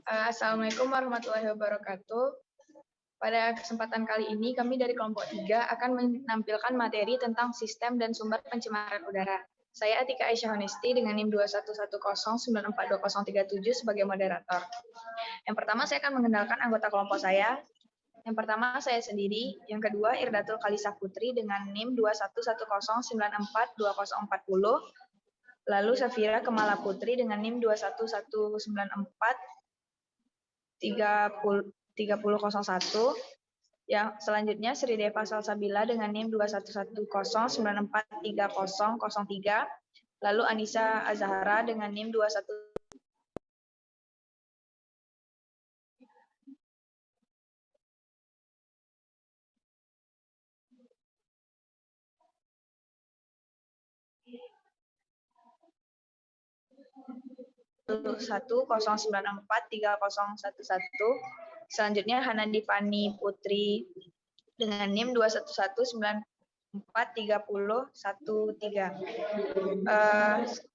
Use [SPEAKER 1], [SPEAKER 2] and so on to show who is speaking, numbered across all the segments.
[SPEAKER 1] Assalamualaikum warahmatullahi wabarakatuh. Pada kesempatan kali ini, kami dari kelompok 3 akan menampilkan materi tentang sistem dan sumber pencemaran udara. Saya Atika Aisyah Honesti dengan NIM 21109420037 sebagai moderator. Yang pertama, saya akan mengenalkan anggota kelompok saya. Yang pertama, saya sendiri. Yang kedua, Irdatul Khalisah Putri dengan NIM 21109420040. Lalu Safira Kemala Putri dengan NIM 211943001. Yang selanjutnya Sri Deva Salsabila dengan NIM 21109430003. Lalu Anissa Azahara dengan NIM 21109430011. Selanjutnya Hanandi Fani Putri dengan NIM 211943013.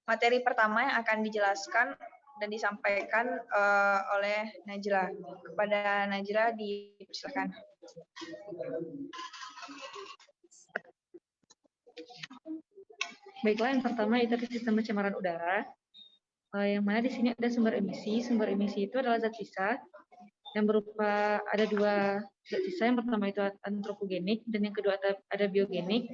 [SPEAKER 1] Materi pertama yang akan dijelaskan dan disampaikan oleh Najla. Kepada Najla dipersilakan.
[SPEAKER 2] Baiklah, yang pertama itu sistem pencemaran udara. Yang mana di sini ada sumber emisi. Sumber emisi itu adalah zat sisa yang berupa ada dua zat sisa. Yang pertama itu antropogenik dan yang kedua ada biogenik.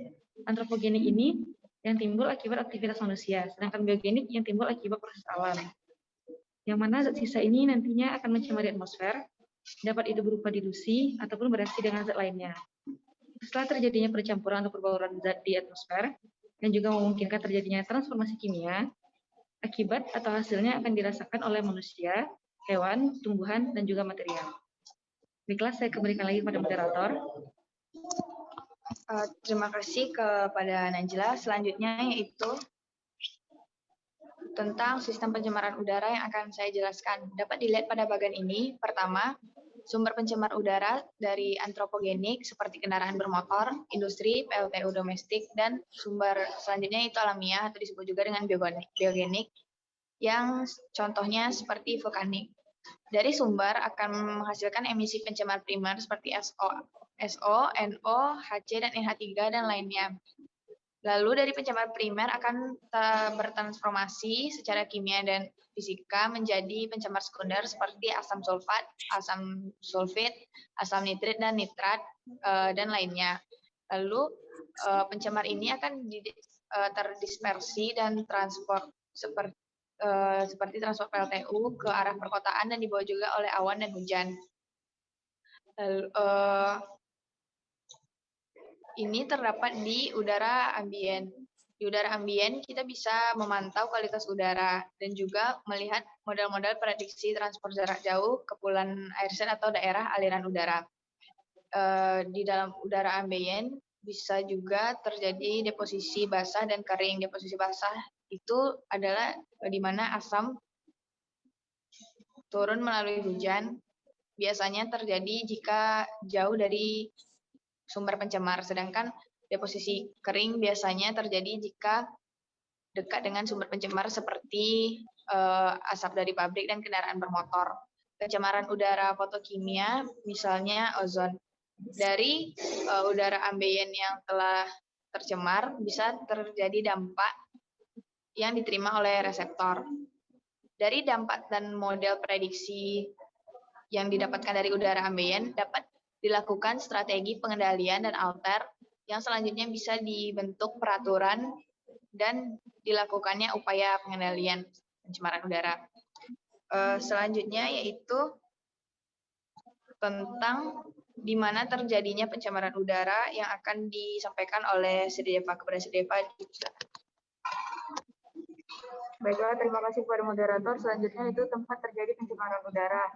[SPEAKER 2] Antropogenik ini yang timbul akibat aktivitas manusia, sedangkan biogenik yang timbul akibat proses alam. Yang mana zat sisa ini nantinya akan mencemari atmosfer, dapat itu berupa dilusi ataupun bereaksi dengan zat lainnya. Setelah terjadinya percampuran atau perbauran zat di atmosfer, yang juga memungkinkan terjadinya transformasi kimia, akibat atau hasilnya akan dirasakan oleh manusia, hewan, tumbuhan, dan juga material. Baiklah, saya kembalikan lagi kepada moderator.
[SPEAKER 1] Terima kasih kepada Najla. Selanjutnya yaitu tentang sistem pencemaran udara yang akan saya jelaskan. Dapat dilihat pada bagian ini. Pertama, sumber pencemar udara dari antropogenik seperti kendaraan bermotor, industri, PLTU domestik, dan sumber selanjutnya itu alamiah atau disebut juga dengan biogenik yang contohnya seperti vulkanik. Dari sumber akan menghasilkan emisi pencemar primer seperti SO, NO, HC, dan NH3, dan lainnya. Lalu dari pencemar primer akan bertransformasi secara kimia dan fisika menjadi pencemar sekunder seperti asam sulfat, asam sulfit, asam nitrit dan nitrat, dan lainnya. Lalu pencemar ini akan terdispersi dan transport seperti transport PLTU ke arah perkotaan dan dibawa juga oleh awan dan hujan. Lalu, ini terdapat di udara ambien. Di udara ambien kita bisa memantau kualitas udara dan juga melihat model-model prediksi transport jarak jauh, kepulan air set atau daerah aliran udara. Di dalam udara ambien bisa juga terjadi deposisi basah dan kering. Deposisi basah itu adalah di mana asam turun melalui hujan. Biasanya terjadi jika jauh dari sumber pencemar, sedangkan deposisi kering biasanya terjadi jika dekat dengan sumber pencemar seperti asap dari pabrik dan kendaraan bermotor. Pencemaran udara fotokimia, misalnya ozon. Dari udara ambien yang telah tercemar, bisa terjadi dampak yang diterima oleh reseptor. Dari dampak dan model prediksi yang didapatkan dari udara ambien, dapat dilakukan strategi pengendalian dan alter yang selanjutnya bisa dibentuk peraturan dan dilakukannya upaya pengendalian pencemaran udara. Selanjutnya yaitu tentang di mana terjadinya pencemaran udara yang akan disampaikan oleh Sri Deva kepada Sri Deva.
[SPEAKER 3] Baiklah, terima kasih kepada moderator. Selanjutnya itu tempat terjadi pencemaran udara.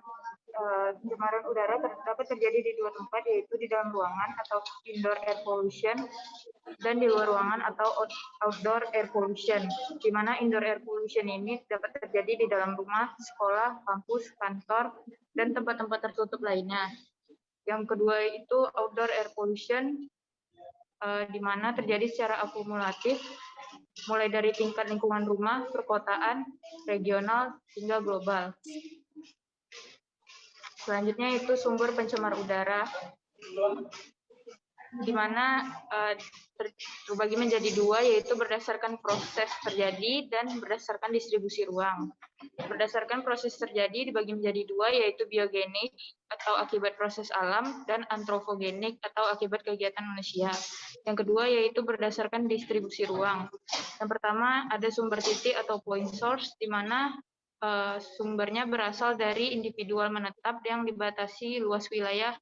[SPEAKER 3] Pencemaran udara dapat terjadi di dua tempat, yaitu di dalam ruangan atau indoor air pollution dan di luar ruangan atau outdoor air pollution. Di mana indoor air pollution ini dapat terjadi di dalam rumah, sekolah, kampus, kantor, dan tempat-tempat tertutup lainnya. Yang kedua itu outdoor air pollution, di mana terjadi secara akumulatif mulai dari tingkat lingkungan rumah, perkotaan, regional, hingga global. Selanjutnya itu sumber pencemar udara, di mana terbagi menjadi dua, yaitu berdasarkan proses terjadi dan berdasarkan distribusi ruang. Berdasarkan proses terjadi dibagi menjadi dua, yaitu biogenik atau akibat proses alam dan antropogenik atau akibat kegiatan manusia. Yang kedua yaitu berdasarkan distribusi ruang. Yang pertama ada sumber titik atau point source, di mana sumbernya berasal dari individual menetap yang dibatasi luas wilayah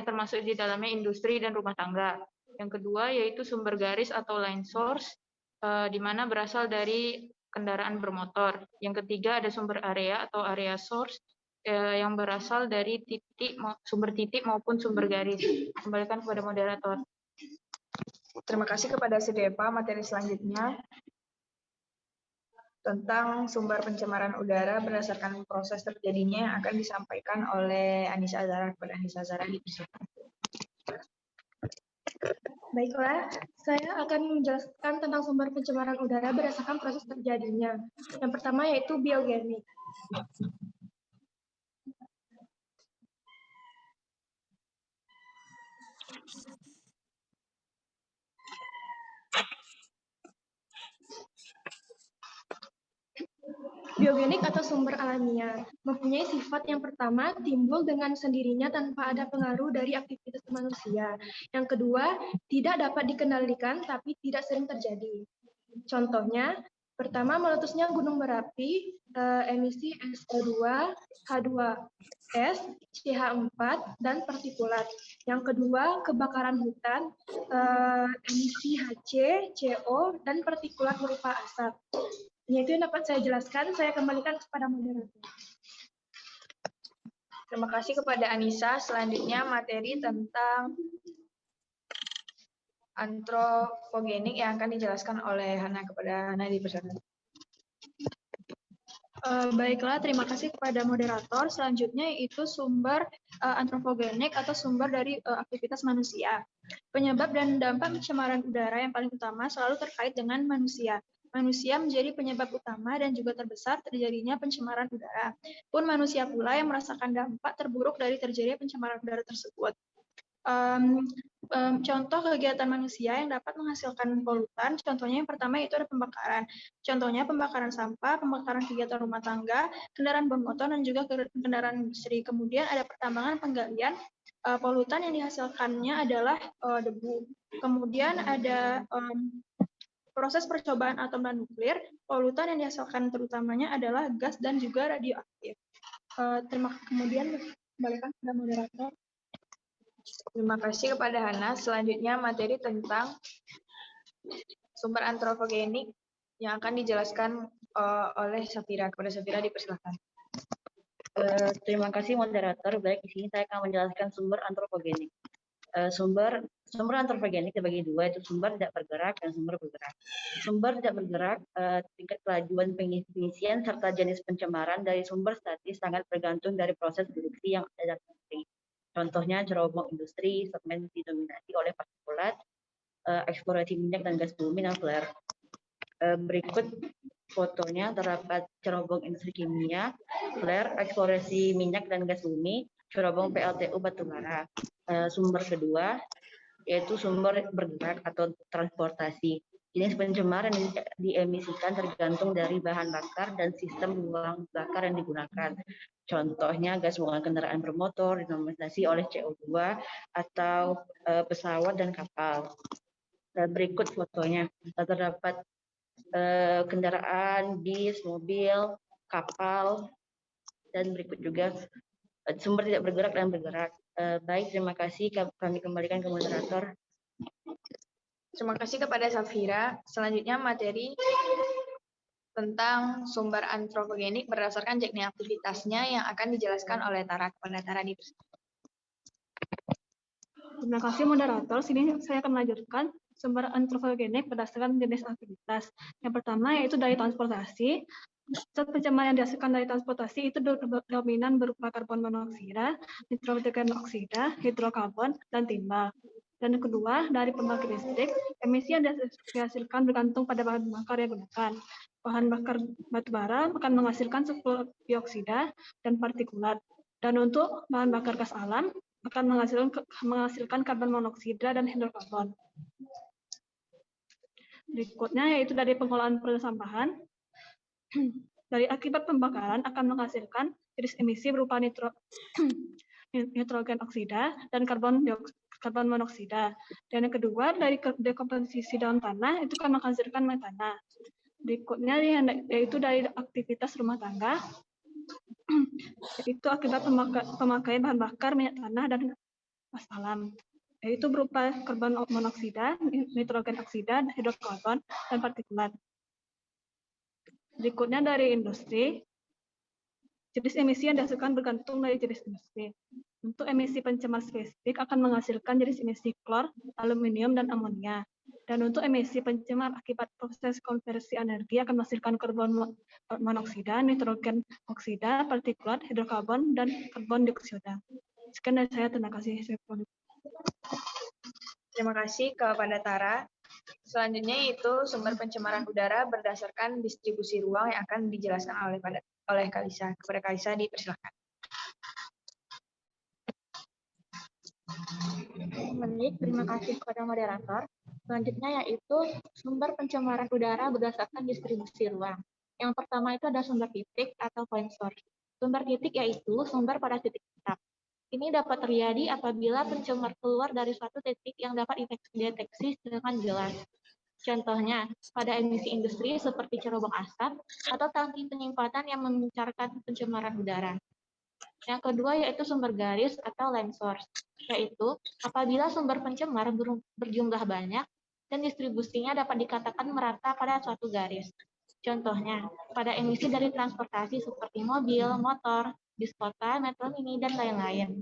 [SPEAKER 3] termasuk di dalamnya industri dan rumah tangga. Yang kedua yaitu sumber garis atau line source, di mana berasal dari kendaraan bermotor. Yang ketiga ada sumber area atau area source, yang berasal dari sumber titik maupun sumber garis. Kembalikan kepada moderator.
[SPEAKER 1] Terima kasih kepada Sudepa. Materi selanjutnya tentang sumber pencemaran udara berdasarkan proses terjadinya yang akan disampaikan oleh Anissa Azhara. Kepada Anissa Azhara dipersilakan.
[SPEAKER 4] Baiklah, saya akan menjelaskan tentang sumber pencemaran udara berdasarkan proses terjadinya. Yang pertama yaitu biogenik. Biogenik atau sumber alamiah mempunyai sifat yang pertama timbul dengan sendirinya tanpa ada pengaruh dari aktivitas manusia. Yang kedua, tidak dapat dikendalikan tapi tidak sering terjadi. Contohnya, pertama meletusnya gunung berapi, emisi SO2, H2S, CH4, dan partikulat. Yang kedua, kebakaran hutan, emisi HC, CO, dan partikulat berupa asap. Itu yang dapat saya jelaskan. Saya kembalikan kepada moderator.
[SPEAKER 1] Terima kasih kepada Anissa. Selanjutnya materi tentang antropogenik yang akan dijelaskan oleh Hana. Kepada Hana dipersilakan.
[SPEAKER 4] Baiklah, terima kasih kepada moderator. Selanjutnya yaitu sumber antropogenik atau sumber dari aktivitas manusia. Penyebab dan dampak pencemaran udara yang paling utama selalu terkait dengan manusia. Manusia menjadi penyebab utama dan juga terbesar terjadinya pencemaran udara. Pun manusia pula yang merasakan dampak terburuk dari terjadinya pencemaran udara tersebut. Contoh kegiatan manusia yang dapat menghasilkan polutan, contohnya yang pertama itu ada pembakaran. Contohnya pembakaran sampah, pembakaran kegiatan rumah tangga, kendaraan bermotor, dan juga kendaraan industri. Kemudian ada pertambangan, penggalian, polutan yang dihasilkannya adalah debu. Kemudian ada proses percobaan atom dan nuklir, polutan yang dihasilkan terutamanya adalah gas dan juga radioaktif. Kemudian kembalikan kepada moderator.
[SPEAKER 1] Terima kasih kepada Hana. Selanjutnya materi tentang sumber antropogenik yang akan dijelaskan oleh Safira. Kepada Safira dipersilakan.
[SPEAKER 5] Terima kasih moderator. Baik, di sini saya akan menjelaskan sumber antropogenik. Sumber antropogenik dibagi dua, itu sumber tidak bergerak dan sumber bergerak. Sumber tidak bergerak, tingkat kelajuan pengisian serta jenis pencemaran dari sumber statis sangat bergantung dari proses produksi yang ada dalam industri. Contohnya cerobong industri, segmen didominasi oleh partikulat, eksplorasi minyak dan gas bumi dan flare. Berikut fotonya terdapat cerobong industri kimia, flare, eksplorasi minyak dan gas bumi, cerobong PLTU batubara. Sumber kedua yaitu sumber bergerak atau transportasi. Jenis pencemar yang diemisikan tergantung dari bahan bakar dan sistem ruang bakar yang digunakan. Contohnya gas buangan kendaraan bermotor didominasi oleh CO2 atau pesawat dan kapal. Berikut fotonya terdapat kendaraan, bis, mobil, kapal, dan berikut juga sumber tidak bergerak dan bergerak. Baik, terima kasih. Kami kembalikan ke moderator.
[SPEAKER 1] Terima kasih kepada Safira. Selanjutnya materi tentang sumber antropogenik berdasarkan jenis aktivitasnya yang akan dijelaskan oleh Tara. Kepada Tara dipersilakan.
[SPEAKER 4] Terima kasih moderator. Sini saya akan melanjutkan sumber antropogenik berdasarkan jenis aktivitas. Yang pertama yaitu dari transportasi.
[SPEAKER 6] Zat pencemar yang dihasilkan dari transportasi itu dominan berupa karbon monoksida, nitrogen oksida, hidrokarbon, dan timbal. Dan yang kedua, dari pembangkit listrik, emisi yang dihasilkan bergantung pada bahan bakar yang digunakan. Bahan bakar batubara akan menghasilkan sulfur dioksida dan partikulat. Dan untuk bahan bakar gas alam akan menghasilkan karbon monoksida dan hidrokarbon. Berikutnya yaitu dari pengolahan persampahan. Dari akibat pembakaran akan menghasilkan jenis emisi berupa nitrogen oksida dan karbon monoksida. Dan yang kedua, dari dekomposisi dalam tanah itu akan menghasilkan metana. Berikutnya yaitu dari aktivitas rumah tangga, yaitu akibat pemakaian bahan bakar minyak tanah dan gas alam, yaitu berupa karbon monoksida, nitrogen oksida, hidrokarbon, dan partikulat. Berikutnya dari industri, jenis emisi yang dihasilkan bergantung dari jenis industri. Untuk emisi pencemar spesifik akan menghasilkan jenis emisi klor, aluminium, dan amonia. Dan untuk emisi pencemar akibat proses konversi energi akan menghasilkan karbon monoksida, nitrogen oksida, partikulat, hidrokarbon, dan karbon dioksida. Sekian dari saya, terima kasih.
[SPEAKER 1] Terima kasih kepada Tara. Selanjutnya yaitu sumber pencemaran udara berdasarkan distribusi ruang yang akan dijelaskan oleh Kalisa. Kepada Kalisa dipersilakan.
[SPEAKER 7] Terima kasih kepada moderator. Selanjutnya yaitu sumber pencemaran udara berdasarkan distribusi ruang. Yang pertama itu ada sumber titik atau point source. Sumber titik yaitu sumber pada titik tetap. Ini dapat terjadi apabila pencemar keluar dari suatu titik yang dapat dideteksi dengan jelas. Contohnya, pada emisi industri seperti cerobong asap atau tangki penyimpanan yang memancarkan pencemaran udara. Yang kedua yaitu sumber garis atau line source, yaitu apabila sumber pencemar berjumlah banyak dan distribusinya dapat dikatakan merata pada suatu garis. Contohnya, pada emisi dari transportasi seperti mobil, motor, bis kota, metro mini, dan lain-lain.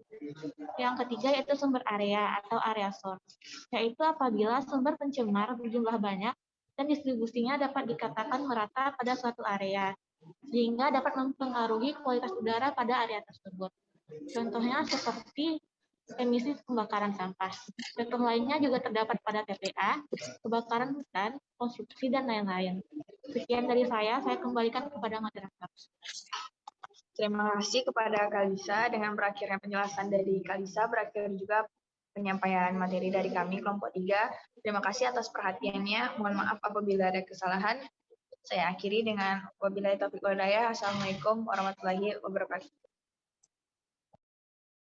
[SPEAKER 7] Yang ketiga yaitu sumber area atau area source, yaitu apabila sumber pencemar berjumlah banyak dan distribusinya dapat dikatakan merata pada suatu area, sehingga dapat mempengaruhi kualitas udara pada area tersebut. Contohnya seperti emisi pembakaran sampah. Contoh lainnya juga terdapat pada TPA, kebakaran hutan, konstruksi, dan lain-lain. Sekian dari saya kembalikan kepada moderator.
[SPEAKER 1] Terima kasih kepada Kalisa. Dengan berakhirnya penjelasan dari Kalisa, berakhir juga penyampaian materi dari kami, kelompok 3. Terima kasih atas perhatiannya. Mohon maaf apabila ada kesalahan. Saya akhiri dengan wabillahi taufiq wal hidayah. Assalamualaikum warahmatullahi wabarakatuh.